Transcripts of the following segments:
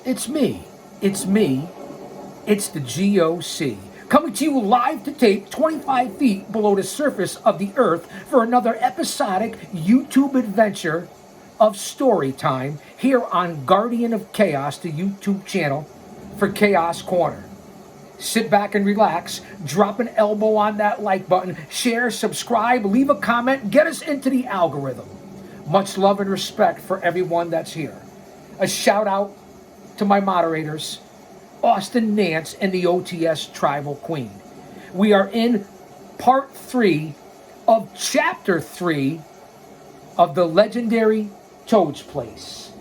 It's me. It's me. It's the GOC. Coming to you live to tape 25 feet below the surface of the earth for another episodic YouTube adventure of story time here on Guardian of Chaos, the YouTube channel for Chaos Corner. Sit back and relax, drop an elbow on that like button, share, subscribe, leave a comment, get us into the algorithm. Much love and respect for everyone that's here. A shout out to my moderators, Austin Nance and the OTS Tribal Queen. We are in part 3 of chapter 3 of the legendary Toad's Place,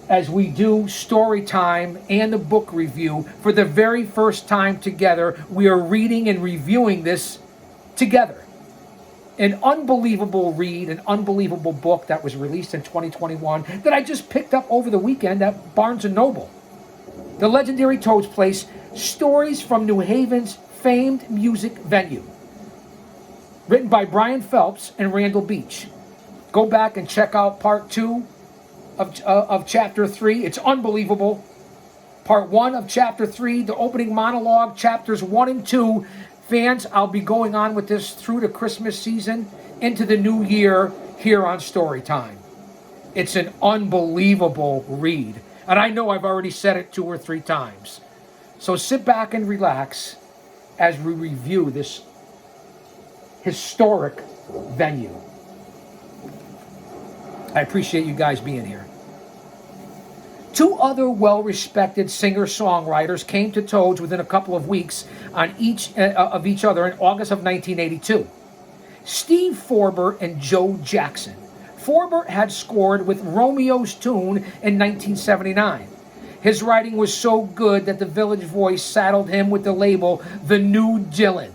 as we do story time and the book review for the very first time together. We are reading and reviewing this together. An unbelievable read, an unbelievable book that was released in 2021 that I just picked up over the weekend at Barnes & Noble. The legendary Toad's Place, Stories from New Haven's Famed Music Venue. Written by Brian Phelps and Randall Beach. Go back and check out part 2 of chapter 3. It's unbelievable. Part 1 of chapter 3, the opening monologue, chapters 1 and 2. Fans, I'll be going on with this through the Christmas season into the new year here on Storytime. It's an unbelievable read. And I know I've already said it 2 or 3 times. So sit back and relax as we review this historic venue. I appreciate you guys being here. 2 other well-respected singer-songwriters came to Toads within a couple of weeks on each other in August of 1982. Steve Forber and Joe Jackson. Forber had scored with Romeo's Tune in 1979. His writing was so good that the Village Voice saddled him with the label The New Dylan.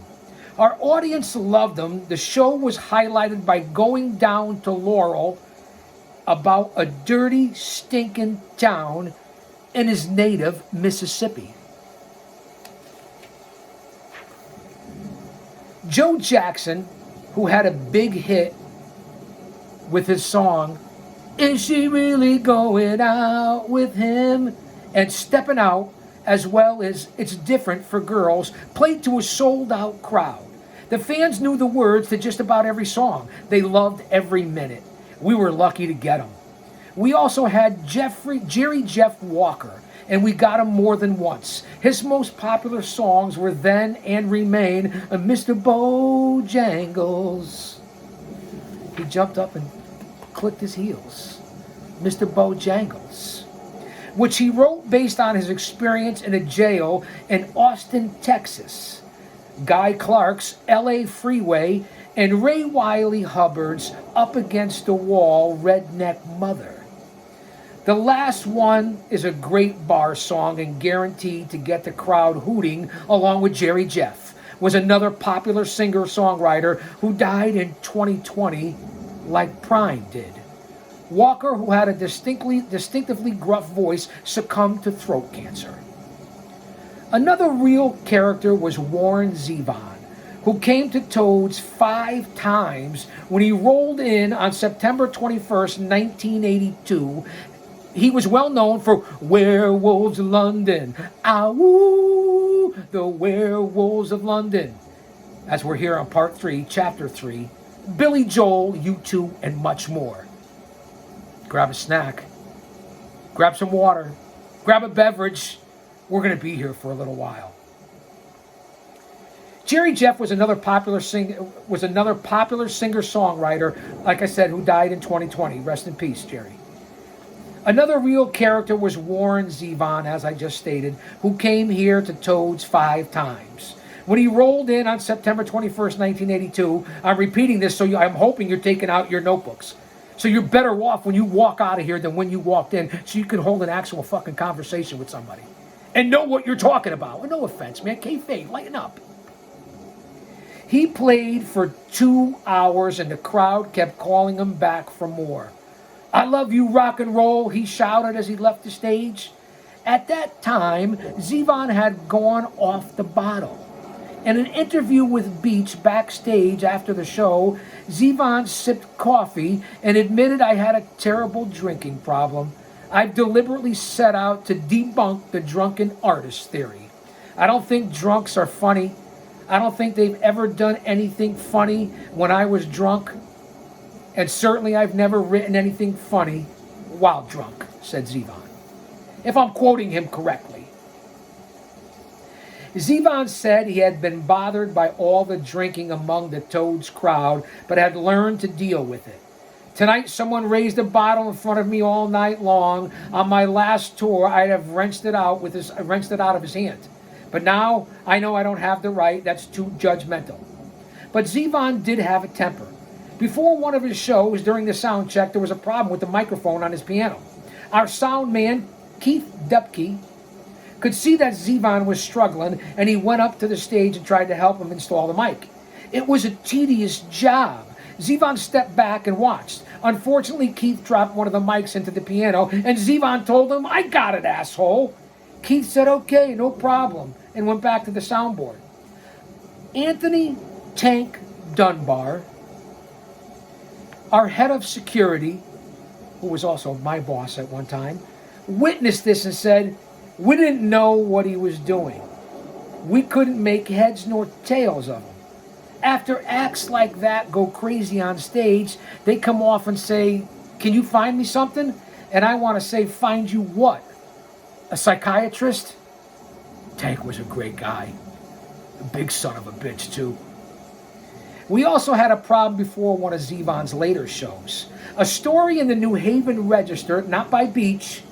Our audience loved him. The show was highlighted by going down to Laurel, about a dirty, stinking town in his native Mississippi. Joe Jackson, who had a big hit with his song, Is She Really Going Out With Him? And Stepping Out, as well as It's Different for Girls, played to a sold-out crowd. The fans knew the words to just about every song. They loved every minute. We were lucky to get him. We also had Jerry Jeff Walker, and we got him more than once. His most popular songs were then and remain Mr. Bojangles. He jumped up and clicked his heels. Mr. Bojangles, which he wrote based on his experience in a jail in Austin, Texas. Guy Clark's L.A. Freeway, and Ray Wiley Hubbard's Up Against the Wall, Redneck Mother. The last one is a great bar song and guaranteed to get the crowd hooting, along with Jerry Jeff, was another popular singer-songwriter who died in 2020 like Prime did. Walker, who had a distinctively gruff voice, succumbed to throat cancer. Another real character was Warren Zevon, who came to Toads 5 times when he rolled in on September 21st, 1982. He was well known for Werewolves of London. Ow, the Werewolves of London. As we're here on part 3, chapter 3, Billy Joel, U2, and much more. Grab a snack, grab some water, grab a beverage. We're going to be here for a little while. Jerry Jeff was another popular singer-songwriter, like I said, who died in 2020. Rest in peace, Jerry. Another real character was Warren Zevon, as I just stated, who came here to Toads 5 times. When he rolled in on September 21st, 1982, I'm repeating this, so I'm hoping you're taking out your notebooks. So you're better off when you walk out of here than when you walked in, so you can hold an actual fucking conversation with somebody and know what you're talking about. Well, no offense, man. Kayfabe, lighten up. He played for 2 hours and the crowd kept calling him back for more. I love you, rock and roll, he shouted as he left the stage. At that time, Zevon had gone off the bottle. In an interview with Beach backstage after the show, Zevon sipped coffee and admitted, I had a terrible drinking problem. I've deliberately set out to debunk the drunken artist theory. I don't think drunks are funny. I don't think they've ever done anything funny when I was drunk. And certainly I've never written anything funny while drunk, said Zevon. If I'm quoting him correctly. Zevon said he had been bothered by all the drinking among the Toads crowd, but had learned to deal with it. Tonight, someone raised a bottle in front of me all night long. On my last tour, I'd have wrenched it out of his hand. But now, I know I don't have the right. That's too judgmental. But Zevon did have a temper. Before one of his shows, during the sound check, there was a problem with the microphone on his piano. Our sound man, Ch.3, could see that Zevon was struggling, and he went up to the stage and tried to help him install the mic. It was a tedious job. Zevon stepped back and watched. Unfortunately, Keith dropped one of the mics into the piano, and Zevon told him, "I got it, asshole." Keith said, "Okay, no problem," and went back to the soundboard. Anthony Tank Dunbar, our head of security, who was also my boss at one time, witnessed this and said, "We didn't know what he was doing. We couldn't make heads nor tails of him. After acts like that go crazy on stage, they come off and say, 'Can you find me something?' And I want to say, 'Find you what? A psychiatrist?'" Tank was a great guy. A big son of a bitch, too. We also had a problem before one of Zevon's later shows. A story in the New Haven Register, not by Beach,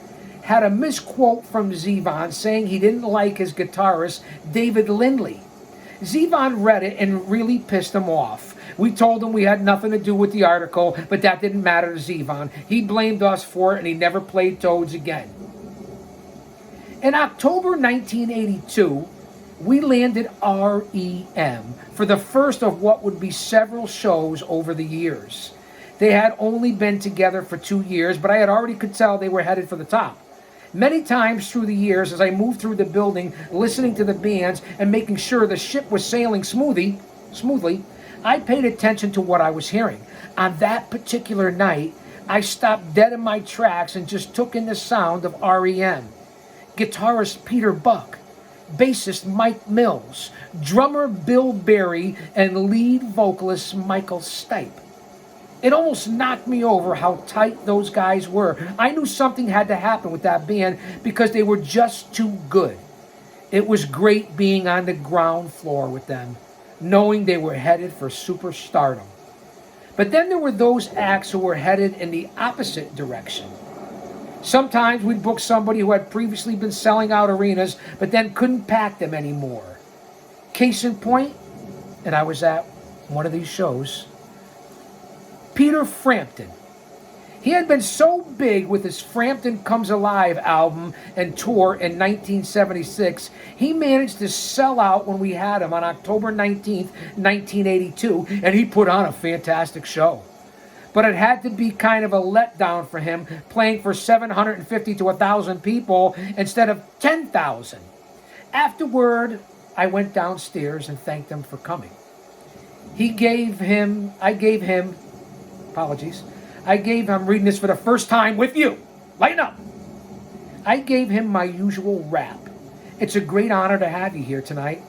had a misquote from Zevon saying he didn't like his guitarist, David Lindley. Zevon read it and really pissed him off. We told him we had nothing to do with the article, but that didn't matter to Zevon. He blamed us for it, and he never played Toads again. In October 1982, we landed REM for the first of what would be several shows over the years. They had only been together for 2 years, but I had already could tell they were headed for the top. Many times through the years, as I moved through the building, listening to the bands and making sure the ship was sailing smoothly, I paid attention to what I was hearing. On that particular night, I stopped dead in my tracks and just took in the sound of REM. Guitarist Peter Buck, bassist Mike Mills, drummer Bill Berry, and lead vocalist Michael Stipe. It almost knocked me over how tight those guys were. I knew something had to happen with that band because they were just too good. It was great being on the ground floor with them, knowing they were headed for superstardom. But then there were those acts who were headed in the opposite direction. Sometimes we'd book somebody who had previously been selling out arenas, but then couldn't pack them anymore. Case in point, and I was at one of these shows, Peter Frampton. He had been so big with his Frampton Comes Alive album and tour in 1976, he managed to sell out when we had him on October 19th, 1982, and he put on a fantastic show. But it had to be kind of a letdown for him, playing for 750 to 1,000 people instead of 10,000. Afterward, I went downstairs and thanked him for coming. I gave him, I'm reading this for the first time with you. Lighten up. I gave him my usual rap. It's a great honor to have you here tonight.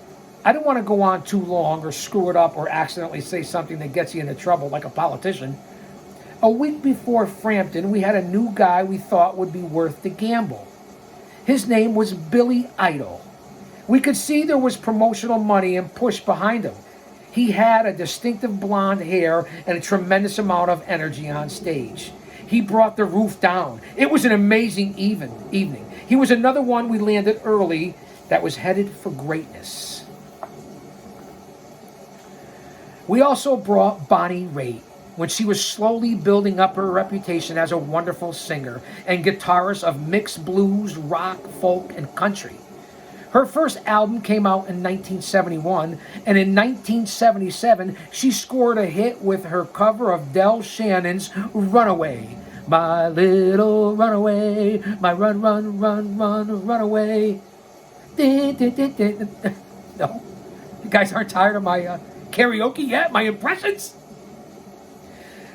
I don't want to go on too long or screw it up or accidentally say something that gets you into trouble like a politician. A week before Frampton, we had a new guy we thought would be worth the gamble. His name was Billy Idol. We could see there was promotional money and push behind him. He had a distinctive blonde hair and a tremendous amount of energy on stage. He brought the roof down. It was an amazing evening. He was another one we landed early that was headed for greatness. We also brought Bonnie Raitt when she was slowly building up her reputation as a wonderful singer and guitarist of mixed blues, rock, folk, and country. Her first album came out in 1971, and in 1977, she scored a hit with her cover of Del Shannon's Runaway. My little runaway, my runaway. No, you guys aren't tired of my karaoke yet, my impressions?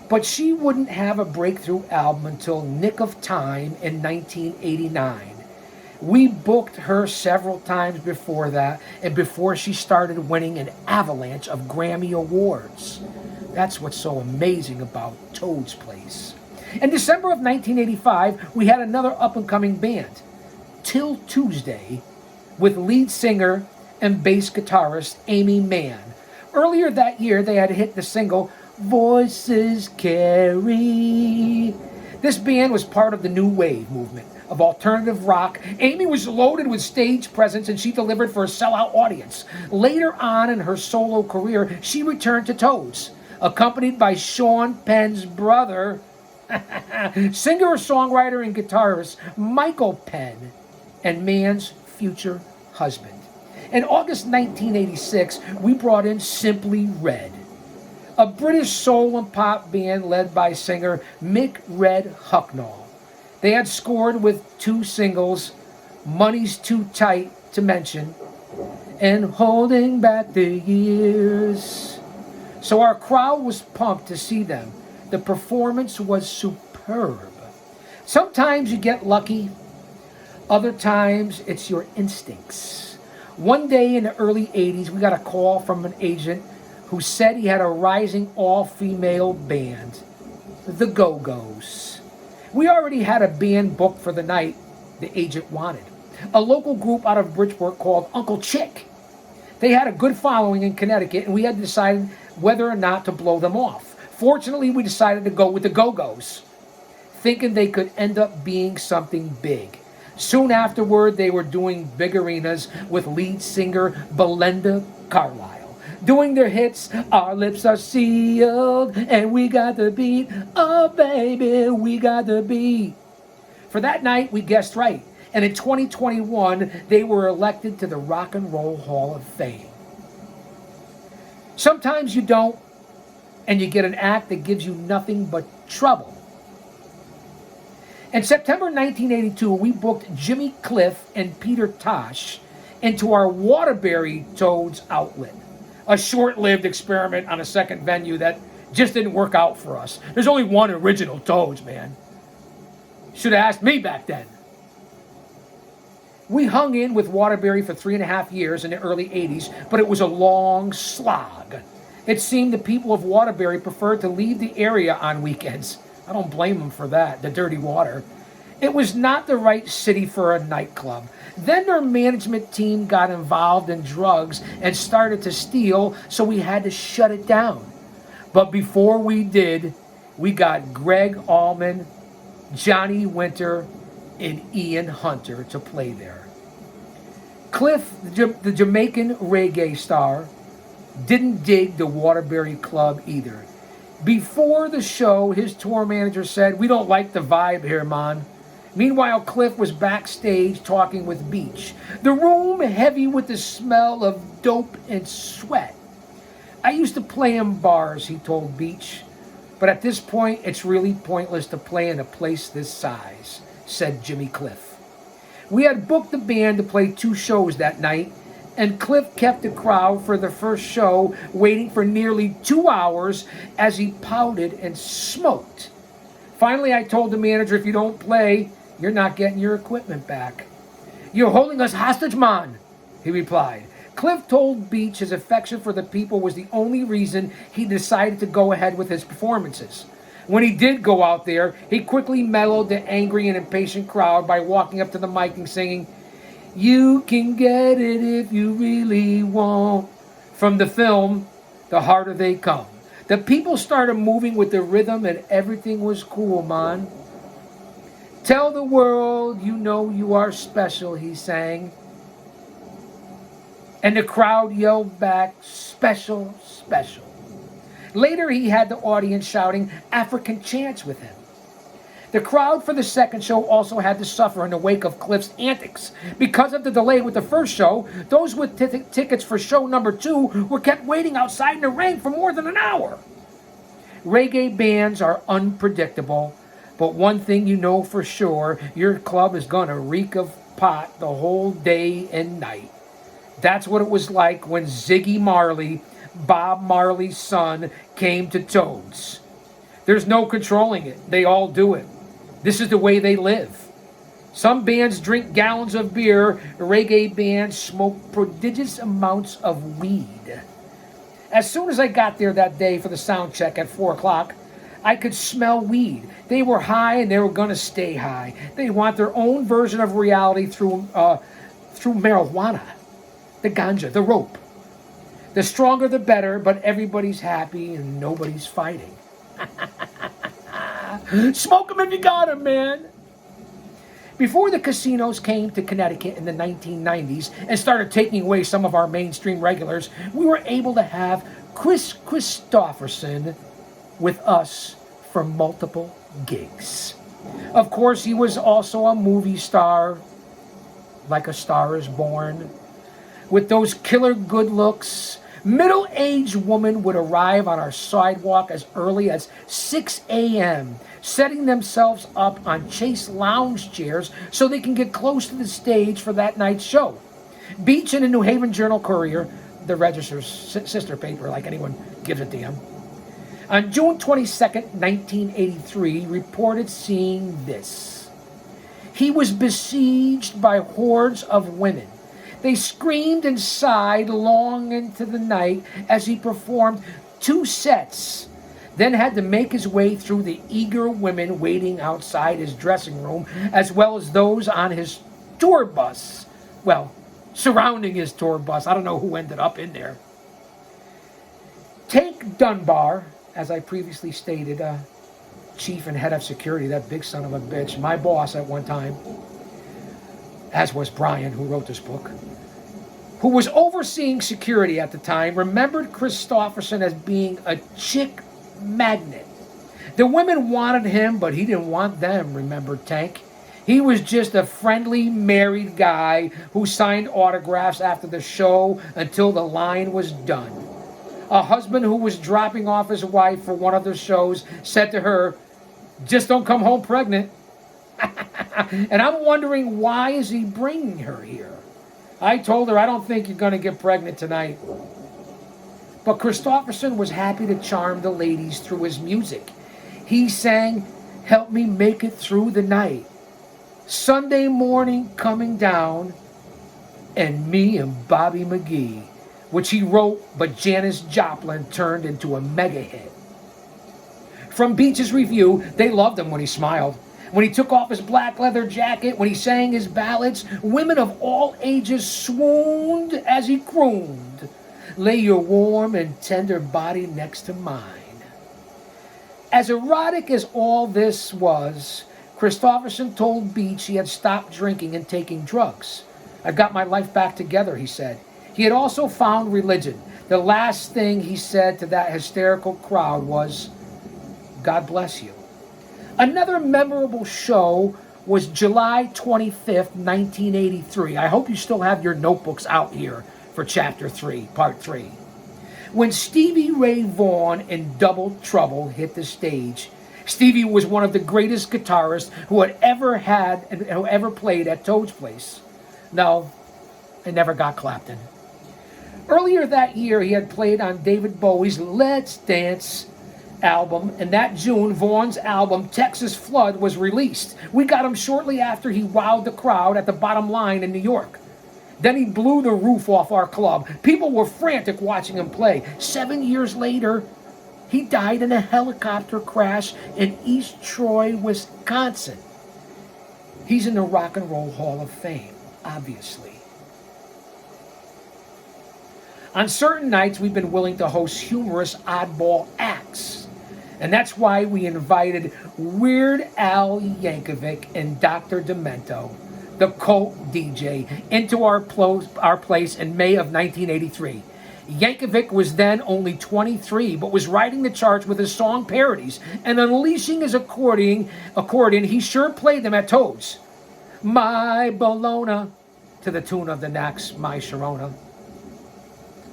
But she wouldn't have a breakthrough album until Nick of Time in 1989. We booked her several times before that, and before she started winning an avalanche of Grammy Awards. That's what's so amazing about Toad's Place. In December of 1985, we had another up-and-coming band, Till Tuesday, with lead singer and bass guitarist Amy Mann. Earlier that year, they had hit the single Voices Carry. This band was part of the new wave movement of alternative rock. Amy was loaded with stage presence and she delivered for a sellout audience. Later on in her solo career, she returned to Toads, accompanied by Sean Penn's brother, singer-songwriter and guitarist Michael Penn, and Mann's future husband. In August 1986, we brought in Simply Red, a British soul and pop band led by singer Mick Red Hucknall. They had scored with 2 singles, Money's Too Tight to Mention, and Holding Back the Years. So our crowd was pumped to see them. The performance was superb. Sometimes you get lucky, other times it's your instincts. One day in the early 80s, we got a call from an agent who said he had a rising all-female band, the Go-Go's. We already had a band booked for the night the agent wanted, a local group out of Bridgeport called Uncle Chick. They had a good following in Connecticut, and we had decided whether or not to blow them off. Fortunately, we decided to go with the Go-Go's, thinking they could end up being something big. Soon afterward, they were doing big arenas with lead singer Belinda Carlisle, doing their hits, Our Lips Are Sealed, and We Got the Beat, oh baby, we got the beat. For that night, we guessed right, and in 2021, they were elected to the Rock and Roll Hall of Fame. Sometimes you don't, and you get an act that gives you nothing but trouble. In September 1982, we booked Jimmy Cliff and Peter Tosh into our Waterbury Toads outlet, a short-lived experiment on a second venue that just didn't work out for us. There's only one original Toads, man. Should have asked me back then. We hung in with Waterbury for 3.5 years in the early 80s, but it was a long slog. It seemed the people of Waterbury preferred to leave the area on weekends. I don't blame them for that, the dirty water. It was not the right city for a nightclub. Then their management team got involved in drugs and started to steal, so we had to shut it down. But before we did, we got Greg Allman, Johnny Winter, and Ian Hunter to play there. Cliff, the Jamaican reggae star, didn't dig the Waterbury Club either. Before the show, his tour manager said, "We don't like the vibe here, man." Meanwhile, Cliff was backstage talking with Beach. The room heavy with the smell of dope and sweat. "I used to play in bars," he told Beach, "but at this point, it's really pointless to play in a place this size," said Jimmy Cliff. We had booked the band to play 2 shows that night, and Cliff kept the crowd for the first show waiting for nearly 2 hours as he pouted and smoked. Finally, I told the manager, "If you don't play, you're not getting your equipment back." "You're holding us hostage, man," he replied. Cliff told Beach his affection for the people was the only reason he decided to go ahead with his performances. When he did go out there, he quickly mellowed the angry and impatient crowd by walking up to the mic and singing, "You can get it if you really want," from the film The Harder They Come. The people started moving with the rhythm and everything was cool, man. "Tell the world you know you are special," he sang. And the crowd yelled back, "Special, special." Later, he had the audience shouting African chants with him. The crowd for the second show also had to suffer in the wake of Cliff's antics. Because of the delay with the first show, those with tickets for show number 2 were kept waiting outside in the rain for more than an hour. Reggae bands are unpredictable, but one thing you know for sure, your club is going to reek of pot the whole day and night. That's what it was like when Ziggy Marley, Bob Marley's son, came to Toads. There's no controlling it. They all do it. This is the way they live. Some bands drink gallons of beer. Reggae bands smoke prodigious amounts of weed. As soon as I got there that day for the sound check at 4 o'clock, I could smell weed. They were high and they were going to stay high. They want their own version of reality through marijuana, the ganja, the rope. The stronger the better, but everybody's happy and nobody's fighting. Smoke 'em if you got 'em, man. Before the casinos came to Connecticut in the 1990s and started taking away some of our mainstream regulars, we were able to have Chris Christopherson with us for multiple gigs. Of course, he was also a movie star, like A Star is Born, with those killer good looks. Middle-aged women would arrive on our sidewalk as early as 6 a.m., setting themselves up on Chase lounge chairs so they can get close to the stage for that night's show. Beach in the New Haven Journal-Courier, the Register's sister paper, like anyone gives it to him, on June 22nd, 1983, reported seeing this. He was besieged by hordes of women. They screamed and sighed long into the night as he performed 2 sets, then had to make his way through the eager women waiting outside his dressing room, as well as those on his tour bus. Well, surrounding his tour bus. I don't know who ended up in there. Tank Dunbar, as I previously stated, chief and head of security, that big son of a bitch, my boss at one time, as was Brian, who wrote this book, who was overseeing security at the time, remembered Christopherson as being a chick magnet. The women wanted him, but he didn't want them, remembered Tank. He was just a friendly married guy who signed autographs after the show until the line was done. A husband who was dropping off his wife for one of the shows said to her, "Just don't come home pregnant." And I'm wondering, why is he bringing her here? I told her, I don't think you're going to get pregnant tonight. But Christopherson was happy to charm the ladies through his music. He sang, "Help Me Make It Through the Night," "Sunday Morning Coming Down," and "Me and Bobby McGee," which he wrote, but Janis Joplin turned into a mega hit. From Beach's review, they loved him when he smiled. When he took off his black leather jacket, when he sang his ballads, women of all ages swooned as he crooned, "Lay your warm and tender body next to mine." As erotic as all this was, Christopherson told Beach he had stopped drinking and taking drugs. "I've got my life back together," he said. He had also found religion. The last thing he said to that hysterical crowd was, "God bless you." Another memorable show was July 25th, 1983. I hope you still have your notebooks out here for Chapter 3, Part 3. When Stevie Ray Vaughan in Double Trouble hit the stage, Stevie was one of the greatest guitarists who had who ever played at Toad's Place. No, it never got Clapton. Earlier that year, he had played on David Bowie's Let's Dance album, and that June, Vaughan's album Texas Flood was released. We got him shortly after he wowed the crowd at the Bottom Line in New York. Then he blew the roof off our club. People were frantic watching him play. 7 years later, he died in a helicopter crash in East Troy, Wisconsin. He's in the Rock and Roll Hall of Fame, obviously. On certain nights, we've been willing to host humorous oddball acts. And that's why we invited Weird Al Yankovic and Dr. Demento, the cult DJ, into our place in May of 1983. Yankovic was then only 23, but was riding the charts with his song parodies and unleashing his accordion. He sure played them at Toad's. "My Bologna," to the tune of the Knacks' "My Sharona."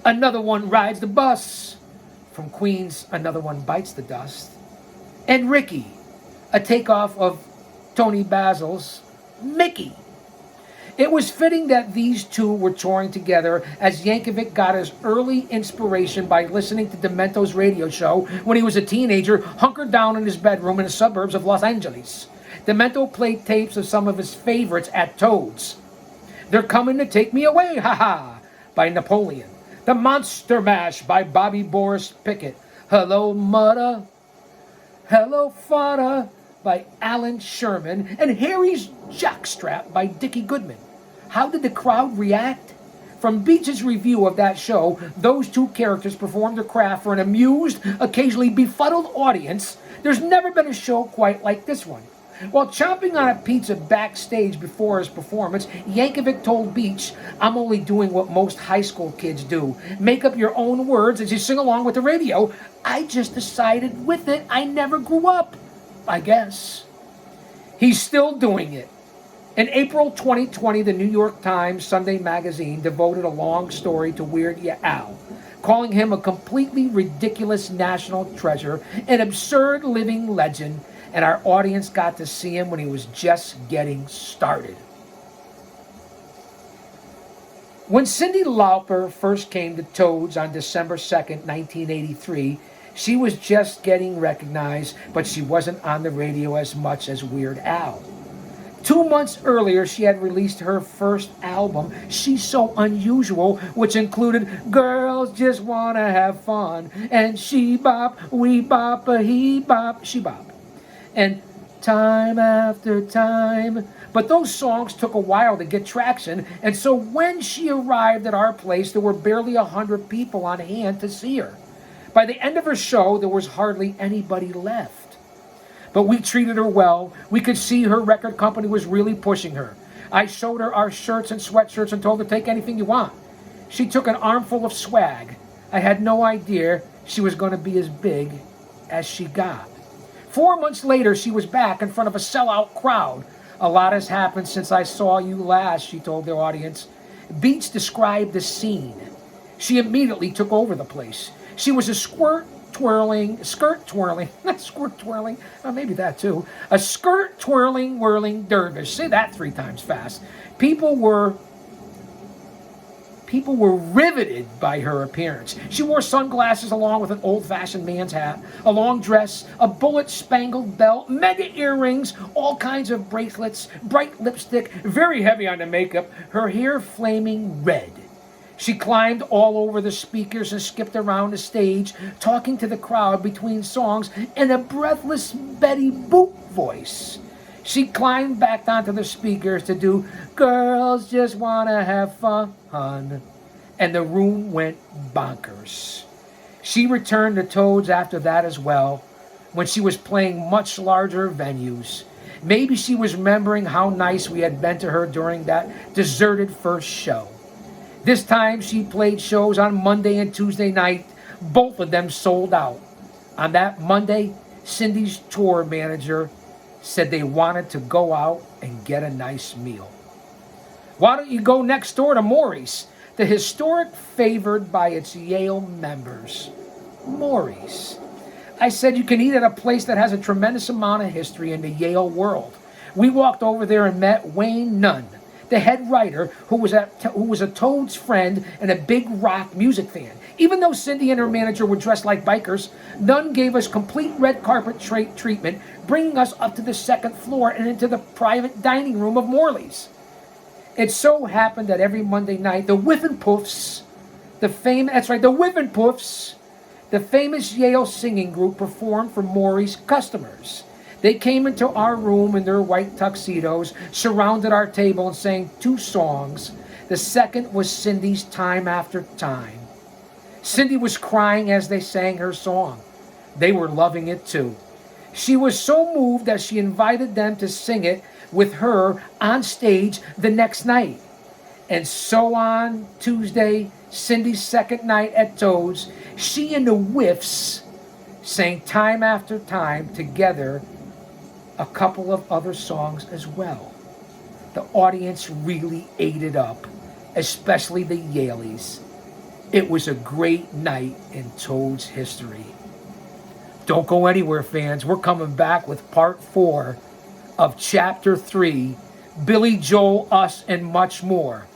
"Another One Rides the Bus," from Queen's "Another One Bites the Dust." And "Ricky," a takeoff of Tony Basil's "Mickey." It was fitting that these two were touring together, as Yankovic got his early inspiration by listening to Demento's radio show when he was a teenager, hunkered down in his bedroom in the suburbs of Los Angeles. Demento played tapes of some of his favorites at Toad's. They're Coming to Take Me Away, haha, by Napoleon. The Monster Mash by Bobby Boris Pickett. Hello, Mudda. Hello, Fada by Alan Sherman. And Harry's Jockstrap by Dickie Goodman. How did the crowd react? From Beach's review of that show, those two characters performed their craft for an amused, occasionally befuddled audience. There's never been a show quite like this one. While chomping on a pizza backstage before his performance, Yankovic told Beach, "I'm only doing what most high school kids do. Make up your own words as you sing along with the radio. I just decided with it. I never grew up, I guess." He's still doing it. In April 2020, the New York Times Sunday magazine devoted a long story to Weird Al, calling him a completely ridiculous national treasure, an absurd living legend, and our audience got to see him when he was just getting started. When Cyndi Lauper first came to Toads on December 2nd, 1983, she was just getting recognized, but she wasn't on the radio as much as Weird Al. 2 months earlier, she had released her first album, She's So Unusual, which included Girls Just Wanna Have Fun, and She Bop, We Bop, a He Bop, She Bop, and Time After Time. But those songs took a while to get traction, and so when she arrived at our place, there were barely 100 people on hand to see her. By the end of her show, there was hardly anybody left. But we treated her well. We could see her record company was really pushing her. I showed her our shirts and sweatshirts and told her, "Take anything you want." She took an armful of swag. I had no idea she was going to be as big as she got. 4 months later, she was back in front of a sellout crowd. "A lot has happened since I saw you last," she told the audience. Beats described the scene. She immediately took over the place. She was a skirt twirling, maybe that too. A skirt twirling, whirling dervish. Say that 3 times fast. People were riveted by her appearance. She wore sunglasses along with an old-fashioned man's hat, a long dress, a bullet-spangled belt, mega earrings, all kinds of bracelets, bright lipstick, very heavy on the makeup, her hair flaming red. She climbed all over the speakers and skipped around the stage, talking to the crowd between songs in a breathless Betty Boop voice. She climbed back onto the speakers to do Girls Just Wanna Have Fun, and the room went bonkers. She returned to Toads after that as well, when she was playing much larger venues. Maybe she was remembering how nice we had been to her during that deserted first show. This time she played shows on Monday and Tuesday night. Both of them sold out. On that Monday, Cyndi's tour manager said they wanted to go out and get a nice meal. "Why don't you go next door to Maury's, the historic favored by its Yale members?" Maury's. I said, "You can eat at a place that has a tremendous amount of history in the Yale world." We walked over there and met Wayne Nunn, the head writer, who was a Toads friend and a big rock music fan. Even though Cyndi and her manager were dressed like bikers, Nunn gave us complete red carpet treatment, bringing us up to the second floor and into the private dining room of Morley's. It so happened that every Monday night, the Whiffenpoofs, the famous Yale singing group, performed for Maury's customers. They came into our room in their white tuxedos, surrounded our table and sang 2 songs. The second was Cyndi's Time After Time. Cyndi was crying as they sang her song. They were loving it too. She was so moved that she invited them to sing it with her on stage the next night. And so on Tuesday, Cyndi's second night at Toads, she and the Whiffs sang Time After Time together, a couple of other songs as well. The audience really ate it up, especially the Yaleys. It was a great night in Toads history. Don't go anywhere, fans. We're coming back with part 4 of Chapter 3, Billy Joel, us, and much more.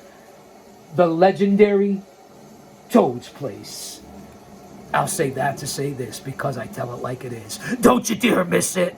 The legendary Toad's Place. I'll say that to say this because I tell it like it is. Don't you dare miss it.